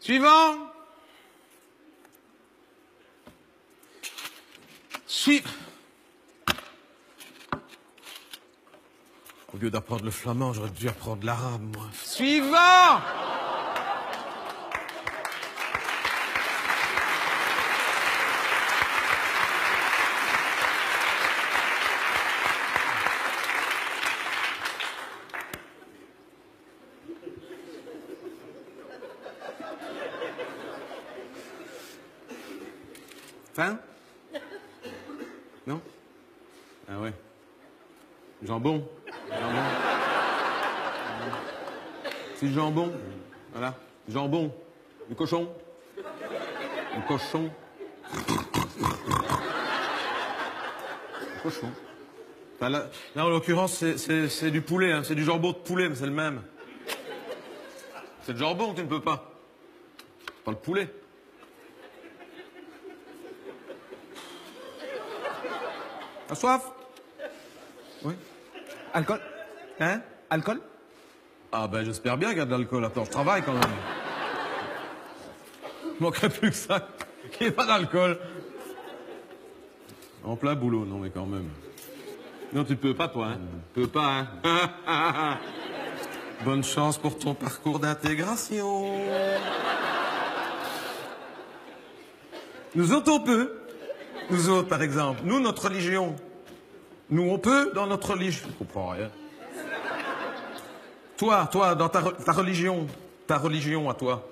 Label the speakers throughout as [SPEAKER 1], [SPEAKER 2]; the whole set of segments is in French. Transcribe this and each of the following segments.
[SPEAKER 1] Suivant. Au lieu d'apprendre le flamand, j'aurais dû apprendre l'arabe, moi. Suivant. Fin? Non? Ah ouais. Jambon. Jambon. C'est du jambon. Voilà. Du jambon. Du cochon. Du cochon. Du cochon. Enfin, là, en l'occurrence, c'est du poulet. Hein. C'est du jambon de poulet, mais c'est le même. C'est le jambon que tu ne peux pas. Pas le poulet. T'as soif? Oui. Alcool? Hein? Alcool? Ah ben j'espère bien qu'il y a de l'alcool. Attends, je travaille quand même. Il manquerait plus que ça. Qu'il n'y ait pas d'alcool. En plein boulot, non mais quand même. Non, tu peux pas toi, hein? Tu peux pas, hein? Bonne chance pour ton parcours d'intégration. Nous autres, on peut. Nous autres, par exemple. Nous, notre religion. Nous, on peut dans notre religion. Je comprends rien. Toi, dans ta religion. Ta religion à toi.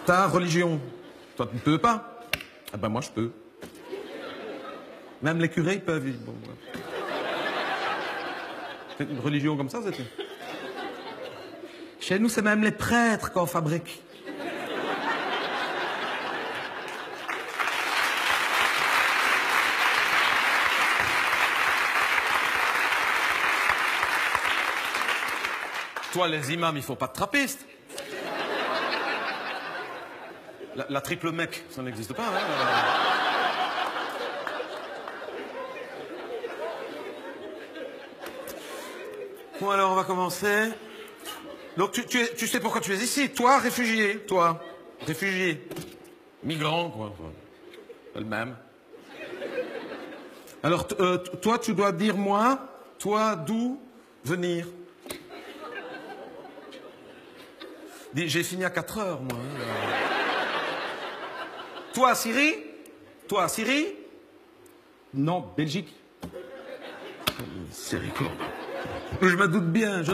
[SPEAKER 1] Ta religion. Toi, tu ne peux pas. Ah ben, moi, je peux. Même les curés, ils peuvent. Bon, ouais. C'est une religion comme ça, c'était. Chez nous, c'est même les prêtres qu'on fabrique. Toi, les imams, il faut pas de trappistes. La triple mec, ça n'existe pas, hein. Bon, alors, on va commencer. Donc, tu sais pourquoi tu es ici. Toi, réfugié. Toi, réfugié. Migrant, quoi. C'est le même. Alors, toi, tu dois dire moi. Toi, d'où venir? J'ai fini à 4 heures, moi. Toi, Syrie? Toi, Syrie?
[SPEAKER 2] Non, Belgique.
[SPEAKER 1] C'est rigolo. Je me doute bien. Je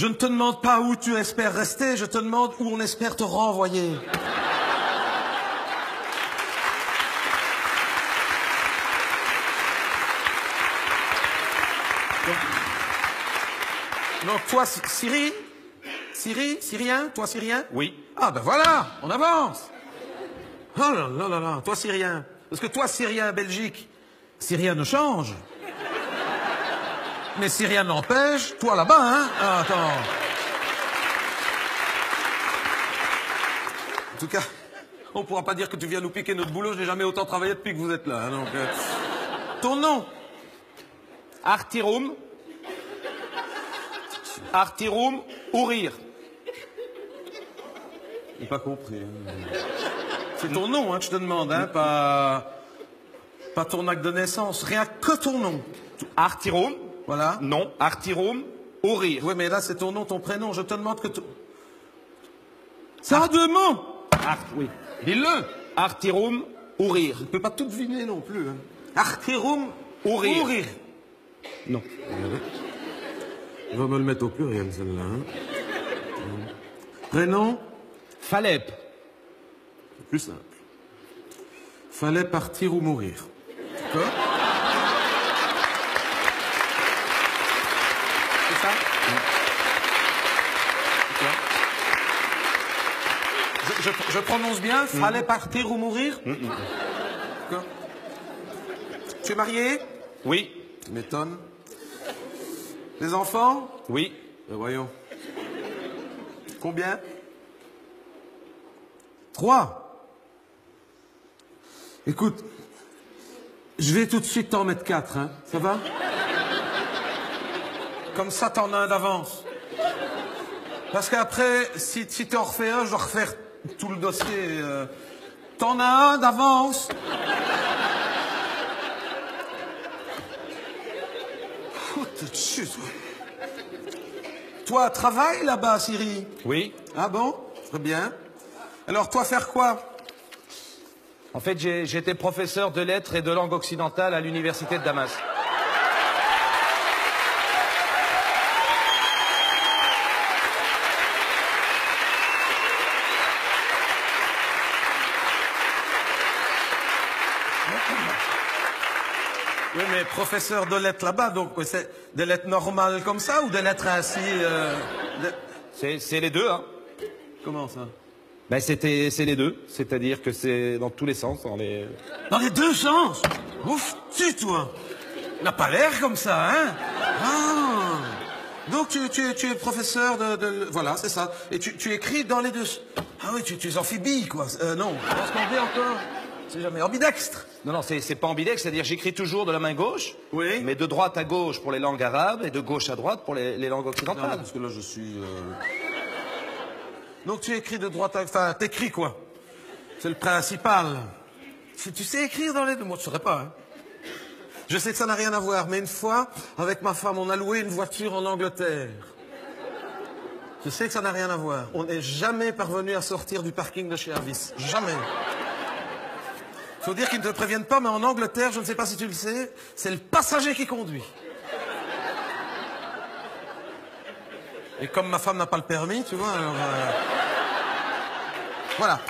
[SPEAKER 1] ne te demande pas où tu espères rester, je te demande où on espère te renvoyer. Donc toi, Syrie? Syrie? Syrien? Toi, Syrien?
[SPEAKER 2] Oui.
[SPEAKER 1] Ah ben voilà, on avance. Oh là là là là, toi, Syrien. Parce que toi, Syrien, Belgique, Syrien ne change. Mais Syrien n'empêche, toi là-bas, hein? Ah, attends. En tout cas, on pourra pas dire que tu viens nous piquer notre boulot, je n'ai jamais autant travaillé depuis que vous êtes là. Hein, donc, ton nom?
[SPEAKER 2] Artirum. Artirum Ourir.
[SPEAKER 1] J'ai pas compris. C'est ton nom, hein, que je te demande, hein, pas ton acte de naissance, rien que ton nom.
[SPEAKER 2] Artirum.
[SPEAKER 1] Voilà.
[SPEAKER 2] Non, Artirum Ourir.
[SPEAKER 1] Oui, mais là, c'est ton nom, ton prénom. Je te demande que tu... Ça a 2 mots.
[SPEAKER 2] Oui.
[SPEAKER 1] Dis-le.
[SPEAKER 2] Artirum Ourir.
[SPEAKER 1] Je ne peux pas tout deviner non plus. Hein. Artirum
[SPEAKER 2] Ourir.
[SPEAKER 1] Ourir.
[SPEAKER 2] Non.
[SPEAKER 1] On va me le mettre au pluriel, celle-là. Hein. Prénom?
[SPEAKER 2] Falep.
[SPEAKER 1] C'est plus simple. Fallait partir ou mourir. D'accord?
[SPEAKER 2] C'est ça?
[SPEAKER 1] Je prononce bien, fallait partir ou mourir? D'accord. Tu es marié?
[SPEAKER 2] Oui.
[SPEAKER 1] Tu m'étonnes. Des enfants?
[SPEAKER 2] Oui.
[SPEAKER 1] Voyons. Combien? 3. Écoute, je vais tout de suite t'en mettre 4, hein. Ça va? Comme ça, t'en as un d'avance. Parce qu'après, si tu en refais un, je dois refaire tout le dossier. T'en as un d'avance. Oh, t'es dessus, toi. Toi, travaille là-bas, Siri?
[SPEAKER 2] Oui.
[SPEAKER 1] Ah bon? Très bien. Alors, toi, faire quoi?
[SPEAKER 2] En fait, j'étais professeur de lettres et de langue occidentale à l'université de Damas.
[SPEAKER 1] Oui, mais professeur de lettres là-bas, donc c'est des lettres normales comme ça ou des lettres ainsi
[SPEAKER 2] C'est les deux, hein.
[SPEAKER 1] Comment ça?
[SPEAKER 2] Ben c'est les deux, c'est-à-dire que c'est dans tous les sens, dans les...
[SPEAKER 1] Dans les deux sens? Ouf, toi! N'a pas l'air comme ça, hein? Ah! Donc tu es professeur voilà, c'est ça. Et tu écris dans les deux... Ah oui, tu es amphibie, quoi. Non, comment qu'on dit encore? C'est jamais ambidextre.
[SPEAKER 2] Non, c'est pas ambidextre, c'est-à-dire j'écris toujours de la main gauche,
[SPEAKER 1] Oui.
[SPEAKER 2] mais de droite à gauche pour les langues arabes et de gauche à droite pour les langues
[SPEAKER 1] Non,
[SPEAKER 2] occidentales.
[SPEAKER 1] parce que là, je suis... Donc tu écris de droite à... Enfin, t'écris quoi? C'est le principal. Tu sais écrire dans les deux? Moi, je ne saurais pas, hein. Je sais que ça n'a rien à voir, mais une fois, avec ma femme, on a loué une voiture en Angleterre. Je sais que ça n'a rien à voir. On n'est jamais parvenu à sortir du parking de chez Avis. Jamais. Faut dire qu'ils ne te préviennent pas, mais en Angleterre, je ne sais pas si tu le sais, c'est le passager qui conduit. Et comme ma femme n'a pas le permis, tu vois, alors... Voilà.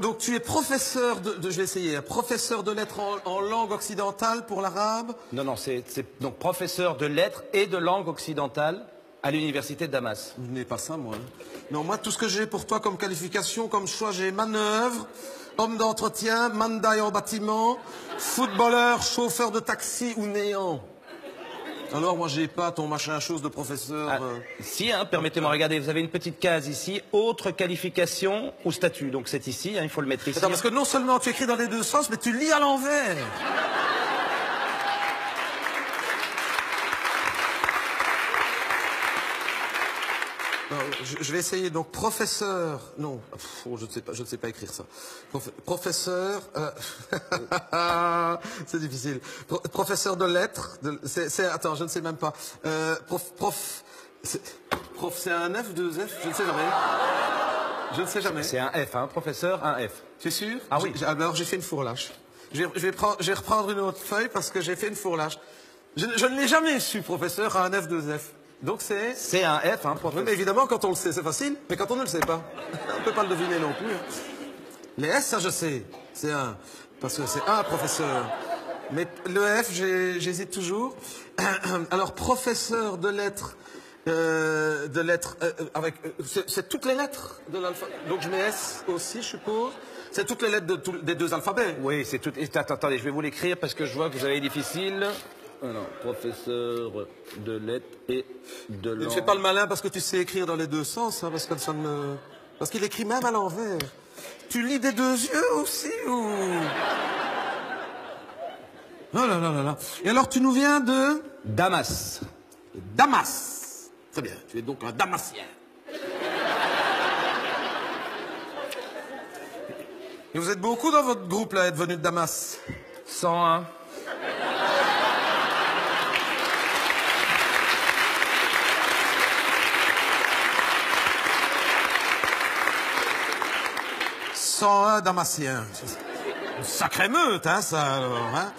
[SPEAKER 1] Donc tu es professeur je vais essayer, hein, professeur de lettres en langue occidentale pour l'arabe.
[SPEAKER 2] Non, c'est donc professeur de lettres et de langue occidentale à l'université de Damas.
[SPEAKER 1] Je n'ai pas ça, moi. Hein. Non, moi, tout ce que j'ai pour toi comme qualification, comme choix, j'ai manœuvre, homme d'entretien, mandaille en bâtiment, footballeur, chauffeur de taxi ou néant. Alors, moi, j'ai pas ton machin chose de professeur.
[SPEAKER 2] Ah, si, hein, permettez-moi, regardez, vous avez une petite case ici, autre qualification ou statut. Donc c'est ici, hein, il faut le mettre ici.
[SPEAKER 1] Attends, parce que non seulement tu écris dans les deux sens, mais tu lis à l'envers. Je vais essayer donc professeur. Non, je ne sais pas écrire ça. Professeur. C'est difficile. Professeur de lettres. Attends, je ne sais même pas. Prof, c'est un F, deux F. Je ne sais jamais. Je ne sais jamais.
[SPEAKER 2] C'est un F, hein, professeur, un F.
[SPEAKER 1] Tu es sûr?
[SPEAKER 2] Ah oui.
[SPEAKER 1] Alors j'ai fait une fourlache. Je vais reprendre une autre feuille parce que j'ai fait une fourlache. Je ne l'ai jamais su, professeur, à un F, deux F. Donc c'est...
[SPEAKER 2] C'est un F, hein, professeur.
[SPEAKER 1] Oui, mais évidemment, quand on le sait, c'est facile. Mais quand on ne le sait pas, on ne peut pas le deviner non plus. Hein. Les S, ça je sais. C'est un. Parce que c'est un professeur. Mais le F, j'hésite toujours. Alors, professeur de lettres... avec... c'est toutes les lettres de l'alphabet. Donc je mets S aussi, je suppose. C'est toutes les lettres des deux alphabets.
[SPEAKER 2] Oui, c'est tout... Attendez, je vais vous l'écrire parce que je vois que vous avez difficile... Alors, professeur de lettres et de langue.
[SPEAKER 1] Ne fais pas le malin parce que tu sais écrire dans les deux sens, hein, parce que ça me... Parce qu'il écrit même à l'envers. Tu lis des deux yeux aussi ou... Oh là là là là. Et alors tu nous viens de...
[SPEAKER 2] Damas.
[SPEAKER 1] Damas. Très bien, tu es donc un damasien. Et vous êtes beaucoup dans votre groupe là, à être venu de Damas?
[SPEAKER 2] 101.
[SPEAKER 1] Un Damasien. Une sacrée meute, hein, ça, alors. Hein.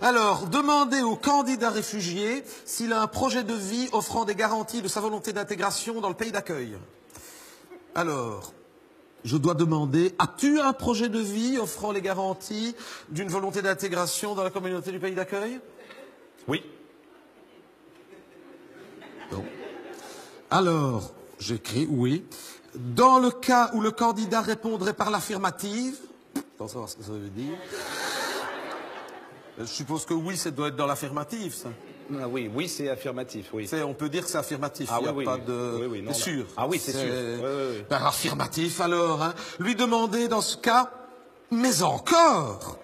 [SPEAKER 1] Alors, demandez au candidat réfugié s'il a un projet de vie offrant des garanties de sa volonté d'intégration dans le pays d'accueil. Alors, je dois demander, as-tu un projet de vie offrant les garanties d'une volonté d'intégration dans la communauté du pays d'accueil?
[SPEAKER 2] Oui.
[SPEAKER 1] Non. Alors, j'écris oui. Dans le cas où le candidat répondrait par l'affirmative, sans savoir ce que ça veut dire, je suppose que oui, ça doit être dans l'affirmative, ça.
[SPEAKER 2] Ah oui, c'est affirmatif, oui.
[SPEAKER 1] On peut dire que c'est affirmatif,
[SPEAKER 2] ah,
[SPEAKER 1] il n'y a
[SPEAKER 2] oui,
[SPEAKER 1] pas de...
[SPEAKER 2] Oui, non,
[SPEAKER 1] c'est sûr.
[SPEAKER 2] Ah oui, c'est sûr. Oui.
[SPEAKER 1] Ben, affirmatif, alors. Hein. Lui demander, dans ce cas, mais encore.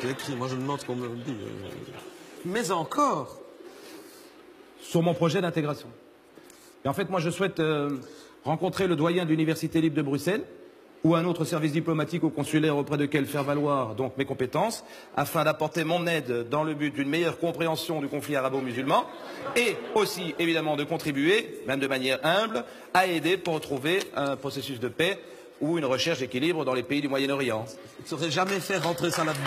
[SPEAKER 1] J'ai écrit, moi je demande ce qu'on me dit. Mais encore.
[SPEAKER 2] Sur mon projet d'intégration. Et en fait, moi, je souhaite rencontrer le doyen de l'Université libre de Bruxelles ou un autre service diplomatique ou consulaire auprès de quel faire valoir donc mes compétences, afin d'apporter mon aide dans le but d'une meilleure compréhension du conflit arabo-musulman et aussi, évidemment, de contribuer, même de manière humble, à aider pour retrouver un processus de paix ou une recherche d'équilibre dans les pays du Moyen-Orient.
[SPEAKER 1] Tu ne saurais jamais faire rentrer ça là-dedans.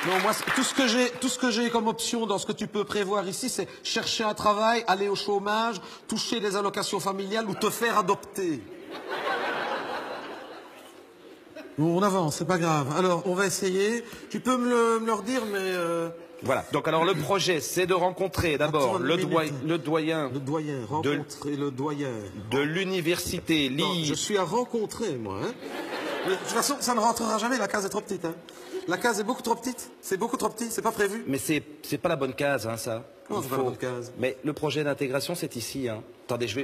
[SPEAKER 1] Non, moi, tout ce que j'ai comme option dans ce que tu peux prévoir ici, c'est chercher un travail, aller au chômage, toucher les allocations familiales ou te faire adopter. Bon, on avance, c'est pas grave. Alors, on va essayer. Tu peux me le redire, mais...
[SPEAKER 2] Voilà. Donc, alors, le projet, c'est de rencontrer d'abord le doyen
[SPEAKER 1] rencontrer le doyen.
[SPEAKER 2] De l'université
[SPEAKER 1] Non, je suis à rencontrer, moi. Hein. Mais, de toute façon, ça ne rentrera jamais, la case est trop petite. Hein. La case est beaucoup trop petite. C'est beaucoup trop petit, c'est pas prévu.
[SPEAKER 2] Mais c'est pas la bonne case, hein, ça.
[SPEAKER 1] Comment c'est pas la bonne case?
[SPEAKER 2] Mais le projet d'intégration, c'est ici. Hein. Attendez, je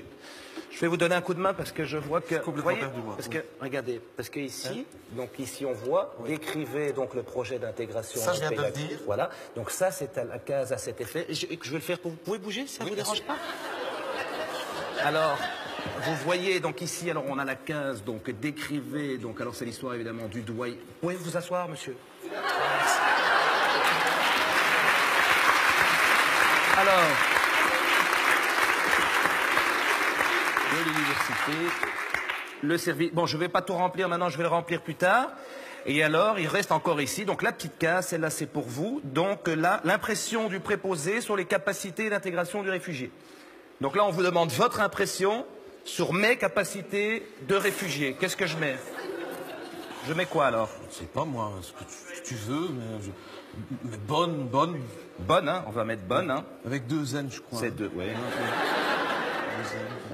[SPEAKER 2] vais vous donner un coup de main parce que je vois que...
[SPEAKER 1] Complètement perdu, moi.
[SPEAKER 2] Parce que, regardez, parce que ici, donc ici on voit, décrivez donc le projet d'intégration.
[SPEAKER 1] Ça, je viens de le dire.
[SPEAKER 2] Voilà. Donc ça, c'est la case à cet effet. Et je vais le faire pour vous. Vous pouvez bouger, ça ne vous dérange pas? Alors, vous voyez, donc ici, alors on a la case, donc décrivez, donc alors c'est l'histoire évidemment du doyen. Vous pouvez vous asseoir, monsieur? Alors, de l'université, le service... Bon, je ne vais pas tout remplir maintenant, je vais le remplir plus tard. Et alors, il reste encore ici, donc la petite case, celle-là c'est pour vous. Donc là, l'impression du préposé sur les capacités d'intégration du réfugié. Donc là, on vous demande votre impression sur mes capacités de réfugié. Qu'est-ce que je mets? Je mets quoi alors?
[SPEAKER 1] Je sais pas moi, ce que tu veux, mais bonne.
[SPEAKER 2] Bonne, hein? On va mettre bonne, hein?
[SPEAKER 1] Avec 2 N, je crois.
[SPEAKER 2] C'est 2, ouais.
[SPEAKER 1] 2 N,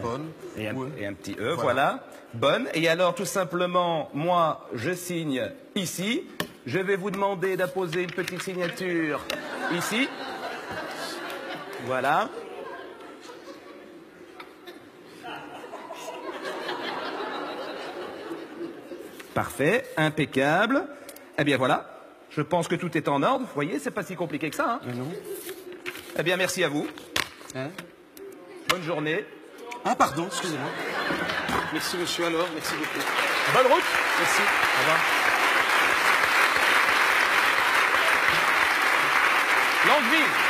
[SPEAKER 1] bonne.
[SPEAKER 2] Et un petit E, voilà. Bonne. Et alors, tout simplement, moi, je signe ici. Je vais vous demander d'apposer une petite signature ici. Voilà. Parfait, impeccable. Eh bien voilà, je pense que tout est en ordre. Vous voyez, c'est pas si compliqué que ça. Hein.
[SPEAKER 1] Non.
[SPEAKER 2] Eh bien merci à vous.
[SPEAKER 1] Hein?
[SPEAKER 2] Bonne journée.
[SPEAKER 1] Ah pardon, excusez-moi. Merci monsieur alors, merci beaucoup.
[SPEAKER 2] Bonne route.
[SPEAKER 1] Merci.
[SPEAKER 2] Au revoir. Longue vie.